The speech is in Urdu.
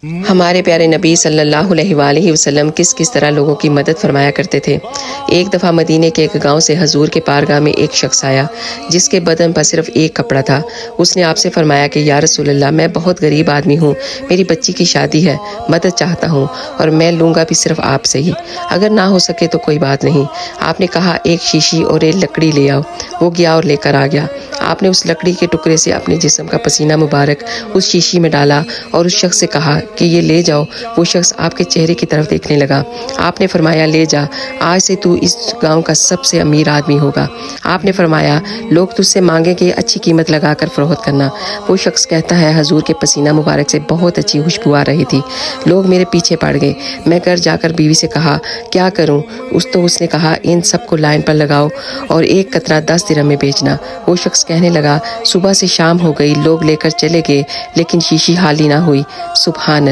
ہمارے پیارے نبی صلی اللہ علیہ وآلہ وسلم کس طرح لوگوں کی مدد فرمایا کرتے تھے۔ ایک دفعہ مدینے کے ایک گاؤں سے حضور کے پارگاہ میں ایک شخص آیا جس کے بدن پر صرف ایک کپڑا تھا۔ اس نے آپ سے فرمایا کہ یا رسول اللہ، میں بہت غریب آدمی ہوں، میری بچی کی شادی ہے، مدد چاہتا ہوں، اور میں لوں گا بھی صرف آپ سے ہی، اگر نہ ہو سکے تو کوئی بات نہیں۔ آپ نے کہا ایک شیشی اور ایک لکڑی لے آؤ۔ وہ گیا اور لے کر آ گیا۔ آپ نے اس لکڑی کے ٹکڑے سے اپنے جسم کا پسینہ مبارک اس شیشی میں ڈالا اور اس شخص سے کہا کہ یہ لے جاؤ۔ وہ شخص آپ کے چہرے کی طرف دیکھنے لگا۔ آپ نے فرمایا لے جا، آج سے تو اس گاؤں کا سب سے امیر آدمی ہوگا۔ آپ نے فرمایا لوگ تجھ سے مانگیں کہ اچھی قیمت لگا کر فروخت کرنا۔ وہ شخص کہتا ہے حضور کے پسینہ مبارک سے بہت اچھی خوشبو آ رہی تھی، لوگ میرے پیچھے پڑ گئے۔ میں گھر جا کر بیوی سے کہا کیا کروں؟ اس نے کہا ان سب کو لائن پر لگاؤ اور ایک قطرہ 10 درہم میں بیچنا۔ وہ شخص کہنے لگا صبح سے شام ہو گئی، لوگ لے کر چلے گئے لیکن شیشی خالی نہ ہوئی۔ سبحان اللہ۔